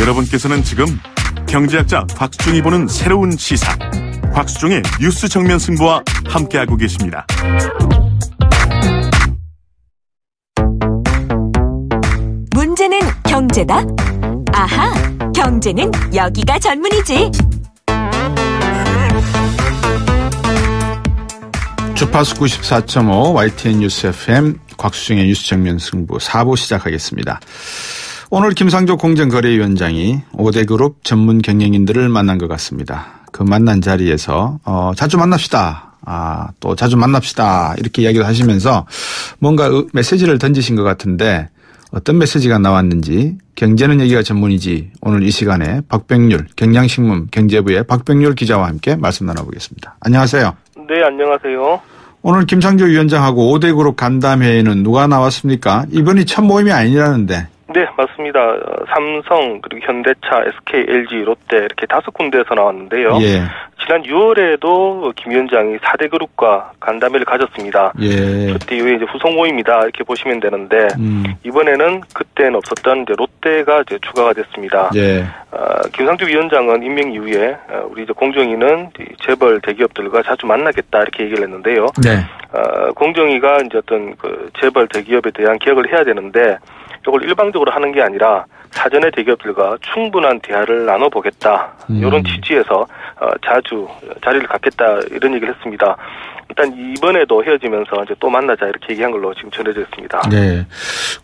여러분께서는 지금 경제학자 곽수중이 보는 새로운 시사, 곽수중의 뉴스 정면 승부와 함께하고 계십니다. 문제는 경제다? 아하, 경제는 여기가 전문이지. 주파수 94.5 YTN 뉴스 FM 곽수중의 뉴스 정면 승부 4부 시작하겠습니다. 오늘 김상조 공정거래위원장이 5대 그룹 전문 경영인들을 만난 것 같습니다. 그 만난 자리에서 자주 만납시다. 또 자주 만납시다. 이렇게 이야기를 하시면서 뭔가 메시지를 던지신 것 같은데 어떤 메시지가 나왔는지 경제는 여기가 전문이지 오늘 이 시간에 박병률 경향신문 경제부의 박병률 기자와 함께 말씀 나눠보겠습니다. 안녕하세요. 네, 안녕하세요. 오늘 김상조 위원장하고 5대 그룹 간담회에는 누가 나왔습니까? 이번이 첫 모임이 아니라는데. 네, 맞습니다. 삼성, 그리고 현대차, SK, LG, 롯데 이렇게 5군데에서 나왔는데요. 예. 지난 6월에도 김 위원장이 4대 그룹과 간담회를 가졌습니다. 예. 그때 이후에 이제 후속 모임이다 이렇게 보시면 되는데 이번에는 그때는 없었던 이제 롯데가 이제 추가가 됐습니다. 예. 김상조 위원장은 임명 이후에 우리 이제 공정위는 재벌 대기업들과 자주 만나겠다 이렇게 얘기를 했는데요. 네. 공정위가 이제 어떤 그 재벌 대기업에 대한 개혁을 해야 되는데 이걸 일방적으로 하는 게 아니라 사전에 대기업들과 충분한 대화를 나눠보겠다. 이런 취지에서 자주 자리를 갖겠다 이런 얘기를 했습니다. 일단 이번에도 헤어지면서 이제 또 만나자 이렇게 얘기한 걸로 지금 전해져 있습니다. 네.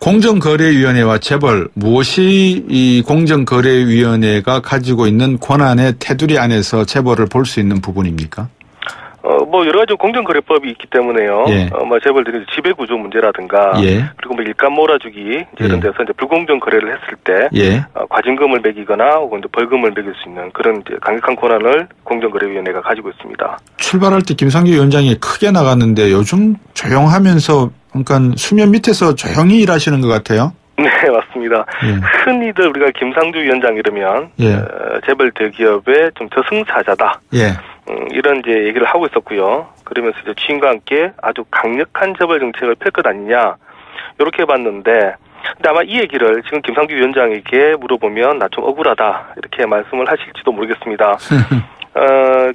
공정거래위원회와 재벌 무엇이 이 공정거래위원회가 가지고 있는 권한의 테두리 안에서 재벌을 볼 수 있는 부분입니까? 뭐 여러 가지 공정거래법이 있기 때문에요. 예. 뭐 재벌들이 지배구조 문제라든가, 예. 그리고 뭐 일감 몰아주기 이런 예. 데서 이제 불공정 거래를 했을 때, 예. 과징금을 매기거나 혹은 벌금을 매길 수 있는 그런 이제 강력한 권한을 공정거래위원회가 가지고 있습니다. 출발할 때 김상조 위원장이 크게 나갔는데 요즘 조용하면서 그러니까 수면 밑에서 조용히 일하시는 것 같아요. 네, 맞습니다. 예. 흔히들 우리가 김상조 위원장 이러면 예. 재벌 대기업의 좀 저승사자다. 예. 이런 이제 얘기를 하고 있었고요. 그러면서 이제 취임과 함께 아주 강력한 재벌 정책을 펼 것 아니냐 이렇게 봤는데, 근데 아마 이 얘기를 지금 김상조 위원장에게 물어보면 나 좀 억울하다 이렇게 말씀을 하실지도 모르겠습니다.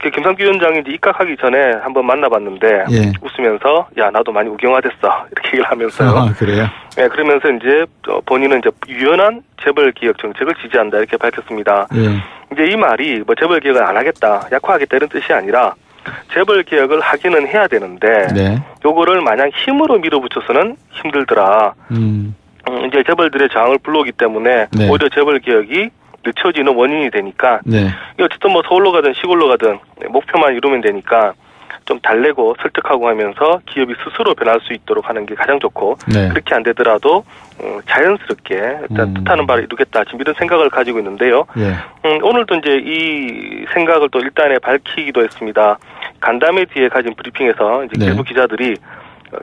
그 김상조 위원장이 이제 입각하기 전에 한번 만나봤는데 예. 웃으면서 야 나도 많이 우경화됐어 이렇게 얘기를 하면서요. 그래요? 네, 그러면서 이제 본인은 이제 유연한 재벌 개혁 정책을 지지한다 이렇게 밝혔습니다. 예. 이제 이 말이 뭐 재벌 개혁을 안 하겠다, 약화하겠다 이런 뜻이 아니라 재벌 개혁을 하기는 해야 되는데 네. 요거를 마냥 힘으로 밀어붙여서는 힘들더라. 이제 재벌들의 저항을 불러오기 때문에 네. 오히려 재벌 개혁이 늦춰지는 원인이 되니까 네. 어쨌든 뭐 서울로 가든 시골로 가든 목표만 이루면 되니까 좀 달래고 설득하고 하면서 기업이 스스로 변할 수 있도록 하는 게 가장 좋고 네. 그렇게 안 되더라도 자연스럽게 일단 뜻하는 바를 이루겠다 지금 이런 생각을 가지고 있는데요. 예. 오늘도 이제 이 생각을 또 일단에 밝히기도 했습니다. 간담회 뒤에 가진 브리핑에서 이제 네. 일부 기자들이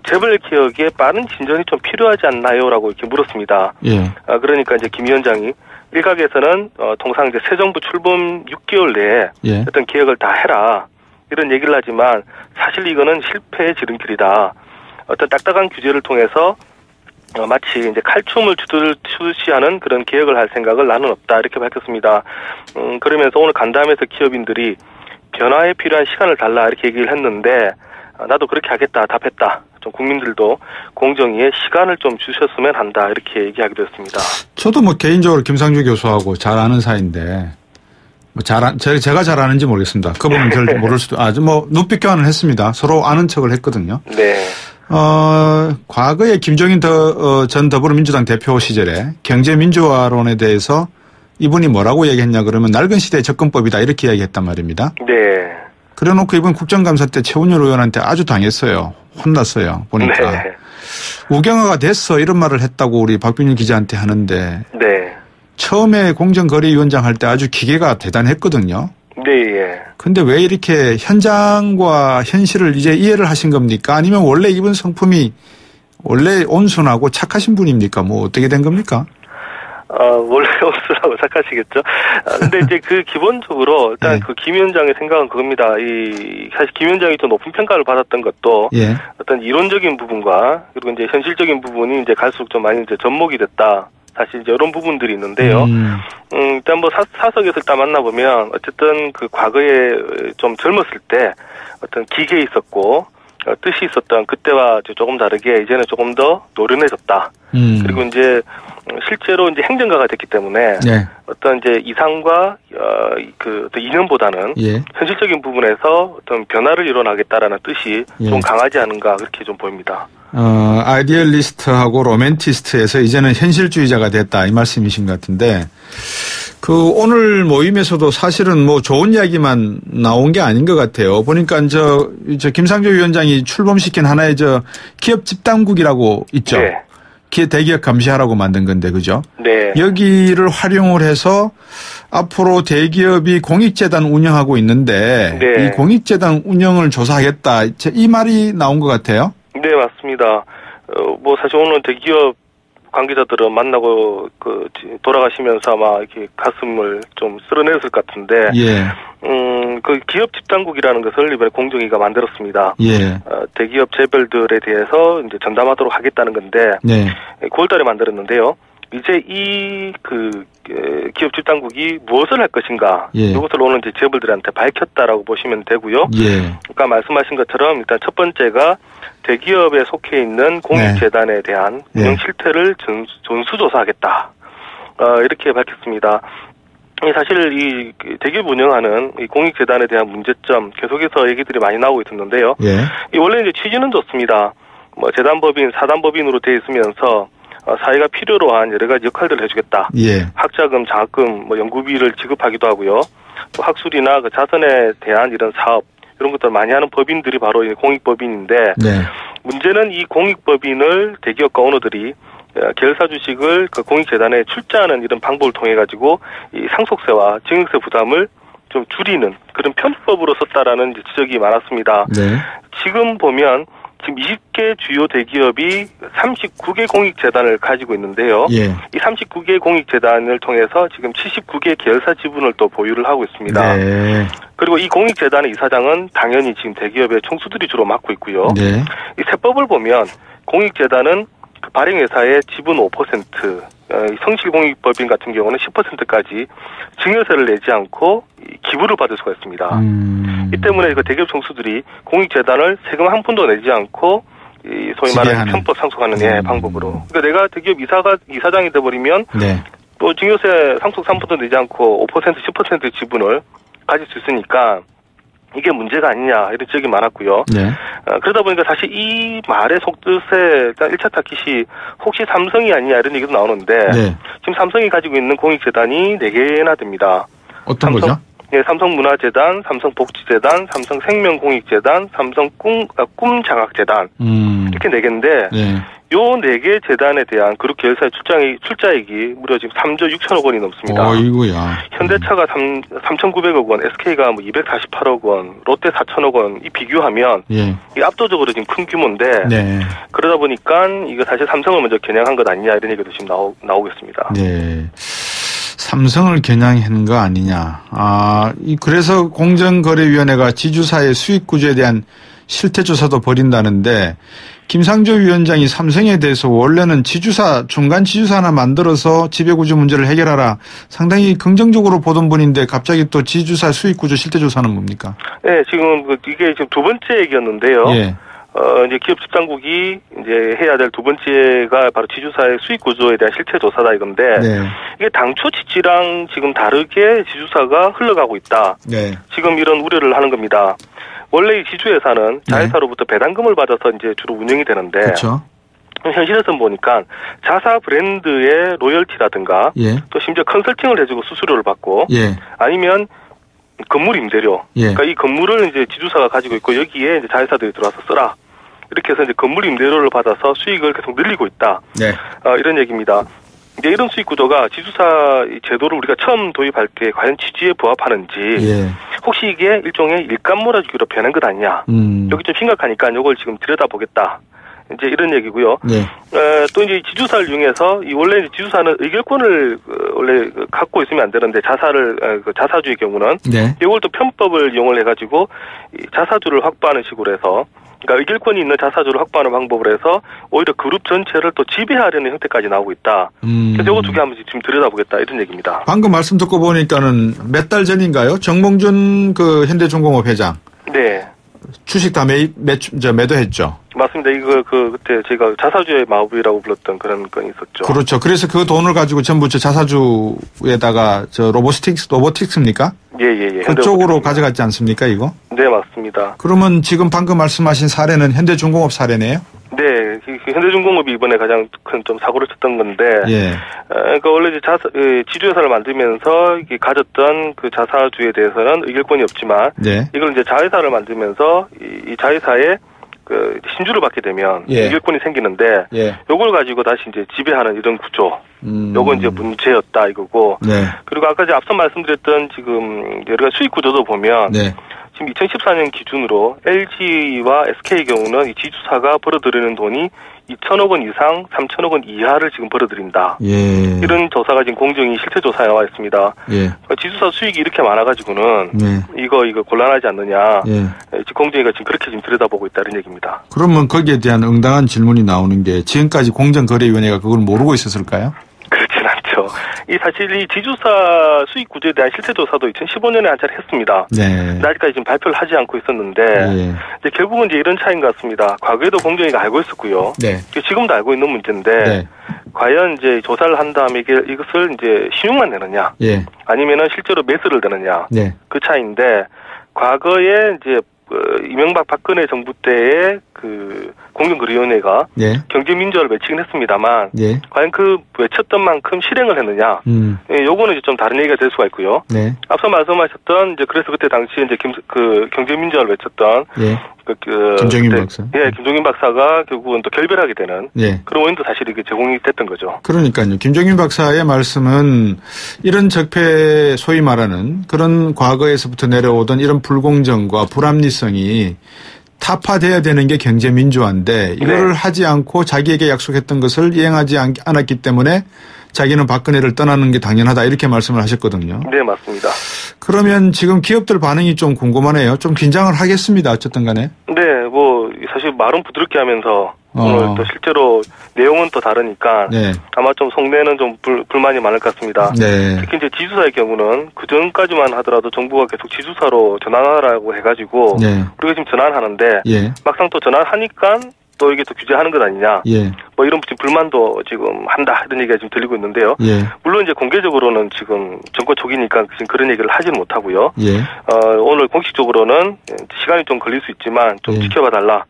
재벌 개혁에 빠른 진전이 좀 필요하지 않나요?라고 이렇게 물었습니다. 예. 그러니까 이제 김 위원장이 일각에서는 통상 이제 새 정부 출범 6개월 내에 예. 어떤 개혁을 다 해라 이런 얘기를 하지만 사실 이거는 실패의 지름길이다. 어떤 딱딱한 규제를 통해서 마치 이제 칼춤을 추듯이 하는 그런 개혁을 할 생각을 나는 없다 이렇게 밝혔습니다. 그러면서 오늘 간담회에서 기업인들이 변화에 필요한 시간을 달라 이렇게 얘기를 했는데 나도 그렇게 하겠다 답했다. 좀 국민들도 공정위에 시간을 좀 주셨으면 한다 이렇게 얘기하기도 했습니다. 저도 뭐 개인적으로 김상조 교수하고 잘 아는 사이인데 뭐 제가 잘 아는지 모르겠습니다. 그분은 잘 모를 수도 뭐 눈빛 교환을 했습니다. 서로 아는 척을 했거든요. 네. 과거에 김종인 전 더불어민주당 대표 시절에 경제민주화론에 대해서 이분이 뭐라고 얘기했냐 그러면 낡은 시대의 접근법이다 이렇게 이야기했단 말입니다. 네. 그래놓고 이번 국정감사 때 최운열 의원한테 아주 당했어요. 혼났어요. 보니까. 네. 우경화가 됐어 이런 말을 했다고 우리 박병률 기자한테 하는데 네. 처음에 공정거래위원장 할 때 아주 기계가 대단했거든요. 네. 예. 근데 왜 이렇게 현장과 현실을 이제 이해를 하신 겁니까? 아니면 원래 이분 성품이 원래 온순하고 착하신 분입니까? 뭐 어떻게 된 겁니까? 원래 온순하고 착하시겠죠. 근데 이제 그 기본적으로 일단 네. 그 김 위원장의 생각은 그겁니다. 사실 김 위원장이 더 높은 평가를 받았던 것도 예. 어떤 이론적인 부분과 그리고 이제 현실적인 부분이 이제 갈수록 좀 많이 이제 접목이 됐다. 사실 이제 이런 부분들이 있는데요. 일단 뭐 사석에서 일단 만나보면 어쨌든 그 과거에 좀 젊었을 때 어떤 기계에 있었고 뜻이 있었던 그때와 조금 다르게 이제는 조금 더 노련해졌다. 그리고 이제 실제로 이제 행정가가 됐기 때문에 네. 어떤 이제 이상과 그 어떤 이념보다는 예. 현실적인 부분에서 어떤 변화를 이뤄나겠다라는 뜻이 예. 좀 강하지 않은가 그렇게 좀 보입니다. 아이디얼리스트하고 로맨티스트에서 이제는 현실주의자가 됐다 이 말씀이신 것 같은데 그 오늘 모임에서도 사실은 뭐 좋은 이야기만 나온 게 아닌 것 같아요. 보니까 저 김상조 위원장이 출범시킨 하나의 기업 집단국이라고 있죠. 네. 대기업 감시하라고 만든 건데 그죠? 네. 여기를 활용을 해서 앞으로 대기업이 공익재단 운영하고 있는데 네. 이 공익재단 운영을 조사하겠다 이 말이 나온 것 같아요. 네, 맞습니다. 뭐 사실 오늘 대기업 관계자들은 만나고 돌아가시면서 아마 이렇게 가슴을 좀 쓸어냈을 것 같은데, 예. 그 기업 집단국이라는 것을 이번에 공정위가 만들었습니다. 예. 대기업 재벌들에 대해서 이제 전담하도록 하겠다는 건데, 네. 9월달에 만들었는데요. 이제 이 기업 집단국이 무엇을 할 것인가, 예. 이것을 오늘 이제 재벌들한테 밝혔다라고 보시면 되고요. 예. 아까 말씀하신 것처럼 일단 첫 번째가 대기업에 속해 있는 공익재단에 대한 운영 실태를 전수조사하겠다. 이렇게 밝혔습니다. 사실 이 대기업 운영하는 이 공익재단에 대한 문제점 계속해서 얘기들이 많이 나오고 있었는데요. 예. 원래 이제 취지는 좋습니다. 뭐 재단법인, 사단법인으로 되어 있으면서 사회가 필요로 한 여러 가지 역할들을 해주겠다. 예. 학자금, 장학금, 뭐 연구비를 지급하기도 하고요. 또 학술이나 그 자선에 대한 이런 사업 이런 것들 많이 하는 법인들이 바로 공익법인인데 네. 문제는 이 공익법인을 대기업과 오너들이 계열사 주식을 그 공익재단에 출자하는 이런 방법을 통해 가지고 이 상속세와 증여세 부담을 좀 줄이는 그런 편법으로 썼다라는 지적이 많았습니다. 네. 지금 보면 지금 20개 주요 대기업이 39개 공익재단을 가지고 있는데요. 예. 이 39개 공익재단을 통해서 지금 79개 계열사 지분을 또 보유를 하고 있습니다. 네. 그리고 이 공익재단의 이사장은 당연히 지금 대기업의 총수들이 주로 맡고 있고요. 네. 이 세법을 보면 공익재단은 그 발행회사의 지분 5%, 성실공익법인 같은 경우는 10%까지 증여세를 내지 않고 기부를 받을 수가 있습니다. 이 때문에 그 대기업 총수들이 공익재단을 세금 한 푼도 내지 않고 이 소위 말하는 편법 상속하는 방법으로. 그러니까 내가 대기업 이사장이 돼버리면 네. 또 증여세 상속 3%도 내지 않고 5%, 10% 지분을 가질 수 있으니까 이게 문제가 아니냐 이런 지적이 많았고요. 네. 그러다 보니까 사실 이 말의 속뜻에 일단 1차 타깃이 혹시 삼성이 아니냐 이런 얘기도 나오는데 네. 지금 삼성이 가지고 있는 공익재단이 4개나 됩니다. 어떤 거죠? 네, 삼성문화재단, 삼성복지재단, 삼성생명공익재단, 꿈장학재단 이렇게 4개인데 네. 요 4개 재단에 대한 그룹 계열사의 출자액이 무려 지금 3조 6천억 원이 넘습니다. 어이구야. 현대차가 3,900억 원, SK가 뭐 248억 원, 롯데 4천억 원, 이 비교하면 예. 이 압도적으로 지금 큰 규모인데 네. 그러다 보니까 이거 사실 삼성을 먼저 겨냥한 것 아니냐 이런 얘기도 지금 나오겠습니다. 네. 삼성을 겨냥한 거 아니냐. 그래서 공정거래위원회가 지주사의 수익 구조에 대한 실태조사도 벌인다는데 김상조 위원장이 삼성에 대해서 원래는 중간 지주사 하나 만들어서 지배구조 문제를 해결하라 상당히 긍정적으로 보던 분인데 갑자기 또 지주사 수익구조 실태조사는 뭡니까? 네, 지금 이게 지금 두 번째 얘기였는데요. 예. 이제 기업 집단국이 이제 해야 될 두 번째가 바로 지주사의 수익 구조에 대한 실태 조사다 이건데 네. 이게 당초 취지랑 지금 다르게 지주사가 흘러가고 있다. 네. 지금 이런 우려를 하는 겁니다. 원래 이 지주회사는 자회사로부터 배당금을 받아서 이제 주로 운영이 되는데 그렇죠. 현실에서 보니까 자사 브랜드의 로열티라든가 예. 또 심지어 컨설팅을 해주고 수수료를 받고 예. 아니면 건물 임대료. 예. 그러니까 이 건물을 이제 지주사가 가지고 있고 여기에 이제 자회사들이 들어와서 쓰라. 이렇게 해서 이제 건물 임대료를 받아서 수익을 계속 늘리고 있다. 네. 이런 얘기입니다. 이제 이런 수익 구조가 지주사 제도를 우리가 처음 도입할 때 과연 취지에 부합하는지 예. 혹시 이게 일종의 일감 몰아주기로 변한 것 아니냐. 여기 좀 심각하니까 이걸 지금 들여다보겠다. 이제 이런 얘기고요. 네. 또 이제 지주사를 이용해서 원래 지주사는 의결권을 원래 갖고 있으면 안 되는데 자사주의 경우는 네. 이걸 또 편법을 이용을 해가지고 자사주를 확보하는 식으로 해서 그러니까 의결권이 있는 자사주를 확보하는 방법을 해서 오히려 그룹 전체를 또 지배하려는 형태까지 나오고 있다. 그래서 이거 두 개 한번 지금 들여다보겠다 이런 얘기입니다. 방금 말씀 듣고 보니까는 몇 달 전인가요? 정몽준 그 현대중공업 회장. 네. 주식 다 매도했죠. 맞습니다. 이거 그때 제가 자사주의 마법이라고 불렀던 그런 건이 있었죠. 그렇죠. 그래서 그 돈을 가지고 전부 저 자사주에다가 저 로보틱스입니까? 예. 그쪽으로 가져갔지 않습니까, 이거? 네, 맞습니다. 그러면 지금 방금 말씀하신 사례는 현대중공업 사례네요? 네, 현대중공업이 이번에 가장 큰 좀 사고를 쳤던 건데, 예. 그러니까 원래 이제 지주회사를 만들면서 가졌던 그 자사주에 대해서는 의결권이 없지만, 네. 이걸 이제 자회사를 만들면서 이 자회사에 그 신주를 받게 되면 예. 의결권이 생기는데, 예. 요걸 가지고 다시 이제 지배하는 이런 구조, 요건 이제 문제였다 이거고, 네. 그리고 아까 이제 앞서 말씀드렸던 지금 여러 가지 수익 구조도 보면. 네. 지금 2014년 기준으로 LG와 SK의 경우는 이 지주사가 벌어들이는 돈이 2천억 원 이상, 3천억 원 이하를 지금 벌어들인다. 예. 이런 조사가 지금 공정위 실태 조사에 나와 있습니다. 예. 그러니까 지주사 수익이 이렇게 많아가지고는 네. 이거 곤란하지 않느냐. 예. 지금 공정위가 지금 그렇게 지금 들여다보고 있다는 얘기입니다. 그러면 거기에 대한 응당한 질문이 나오는 게 지금까지 공정거래위원회가 그걸 모르고 있었을까요? 그렇진 않죠. 사실 이 지주사 수익 구조에 대한 실태 조사도 2015년에 한 차례 했습니다. 네. 아직까지 지금 발표를 하지 않고 있었는데, 예. 이제 결국은 이제 이런 차이인 것 같습니다. 과거에도 공정위가 알고 있었고요. 네. 지금도 알고 있는 문제인데, 네. 과연 이제 조사를 한 다음에 이것을 이제 신용만 내느냐, 예. 아니면은 실제로 매수를 내느냐, 네. 그 차이인데, 과거에 이제 이명박 박근혜 정부 때의 그 공정거래위원회가 네. 경제민주화를 외치긴 했습니다만, 예. 과연 그 외쳤던 만큼 실행을 했느냐, 요거는 이제 좀 다른 얘기가 될 수가 있고요. 네. 앞서 말씀하셨던 이제 그래서 그때 당시에 이제 경제민주화를 외쳤던 예. 김종인 박사. 예, 김종인 박사가 결국은 또 결별하게 되는 예. 그런 원인도 사실 이게 제공이 됐던 거죠. 그러니까요. 김종인 박사의 말씀은 이런 적폐 소위 말하는 그런 과거에서부터 내려오던 이런 불공정과 불합리성이 타파돼야 되는 게 경제민주화인데 이거를 네. 하지 않고 자기에게 약속했던 것을 이행하지 않았기 때문에 자기는 박근혜를 떠나는 게 당연하다 이렇게 말씀을 하셨거든요. 네, 맞습니다. 그러면 지금 기업들 반응이 좀 궁금하네요. 좀 긴장을 하겠습니다. 어쨌든 간에. 네, 사실 말은 부드럽게 하면서 오늘 또 실제로 내용은 또 다르니까 네. 아마 좀 속내는 좀 불만이 많을 것 같습니다. 네. 특히 이제 지주사의 경우는 그 전까지만 하더라도 정부가 계속 지주사로 전환하라고 해가지고 네. 우리가 지금 전환하는데 예. 막상 또 전환하니까 또 이게 또 규제하는 것 아니냐. 예. 이런 불만도 지금 한다 이런 얘기가 지금 들리고 있는데요. 예. 물론 이제 공개적으로는 지금 정권 초기니까 지금 그런 얘기를 하지는 못하고요. 예. 오늘 공식적으로는 시간이 좀 걸릴 수 있지만 좀 예. 지켜봐달라.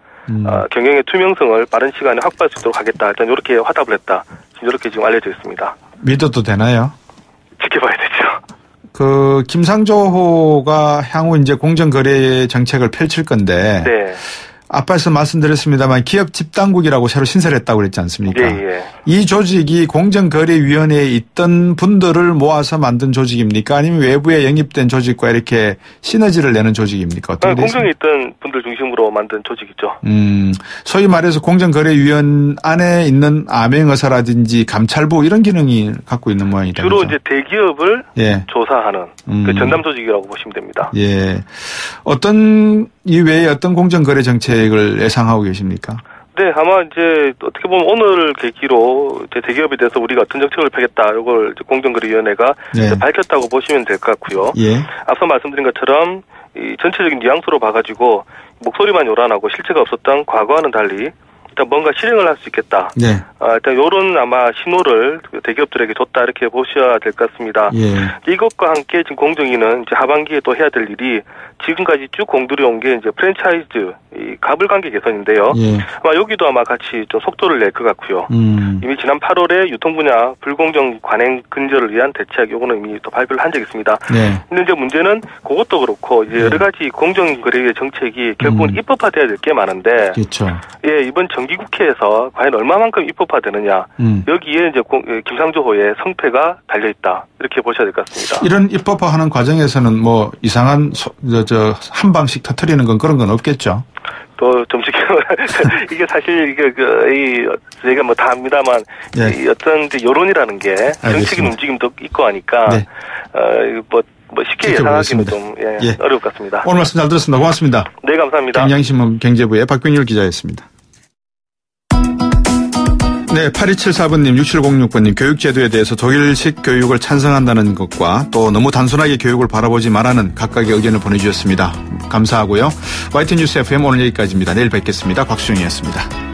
경영의 투명성을 빠른 시간에 확보할 수 있도록 하겠다. 일단 이렇게 화답을 했다. 지금 이렇게 지금 알려져 있습니다. 믿어도 되나요? 지켜봐야 되죠. 그 김상조호가 향후 이제 공정거래 정책을 펼칠 건데. 네. 앞에서 말씀드렸습니다만 기업 집단국이라고 새로 신설했다고 그랬지 않습니까? 예. 이 조직이 공정거래위원회에 있던 분들을 모아서 만든 조직입니까? 아니면 외부에 영입된 조직과 이렇게 시너지를 내는 조직입니까? 어떻게 공정에 있던 분들 중심으로 만든 조직이죠. 소위 말해서 공정거래위원 안에 있는 암행어사라든지 감찰부 이런 기능이 갖고 있는 모양이다. 주로 그렇죠? 이제 대기업을 예. 조사하는 그 전담 조직이라고 보시면 됩니다. 예. 이외에 어떤 공정거래 정책을 예상하고 계십니까? 네, 아마 이제 어떻게 보면 오늘 계기로 이제 대기업에 대해서 우리가 어떤 정책을 펴겠다, 이걸 공정거래위원회가 네. 밝혔다고 보시면 될 것 같고요. 예. 앞서 말씀드린 것처럼 이 전체적인 뉘앙스로 봐가지고 목소리만 요란하고 실체가 없었던 과거와는 달리 일단 뭔가 실행을 할 수 있겠다. 네. 일단 요런 아마 신호를 대기업들에게 줬다 이렇게 보셔야 될 것 같습니다. 예. 이것과 함께 지금 공정위는 이제 하반기에 또 해야 될 일이 지금까지 쭉 공들여온 게 이제 프랜차이즈 이 가불관계 개선인데요. 예. 아마 여기도 아마 같이 좀 속도를 낼 것 같고요. 이미 지난 8월에 유통분야 불공정 관행 근절을 위한 대책 요거는 이미 또 발표를 한 적이 있습니다. 네. 근데 이제 문제는 그것도 그렇고 이제 여러 가지 공정거래의 정책이 결국은 입법화돼야 될 게 많은데, 그렇죠. 예, 이번 정기국회에서 과연 얼마만큼 입법화되느냐, 여기에 이제 김상조호의 성패가 달려 있다 이렇게 보셔야 될 것 같습니다. 이런 입법화하는 과정에서는 뭐 이상한 한 방씩 터뜨리는 건 그런 건 없겠죠. 또 좀 이게 사실 이게 저희가 뭐 다 합니다만 이 어떤 여론이라는 게 정치적인 움직임도 있고 하니까 네. 뭐 쉽게 예상하기는 좀 어려울 것 같습니다. 오늘 말씀 잘 들었습니다. 고맙습니다. 네, 감사합니다. 경향신문 경제부의 박병률 기자였습니다. 네, 8274번님, 6706번님, 교육제도에 대해서 독일식 교육을 찬성한다는 것과 또 너무 단순하게 교육을 바라보지 말라는 각각의 의견을 보내주셨습니다. 감사하고요. YTN 뉴스 FM 오늘 여기까지입니다. 내일 뵙겠습니다. 곽수영이었습니다.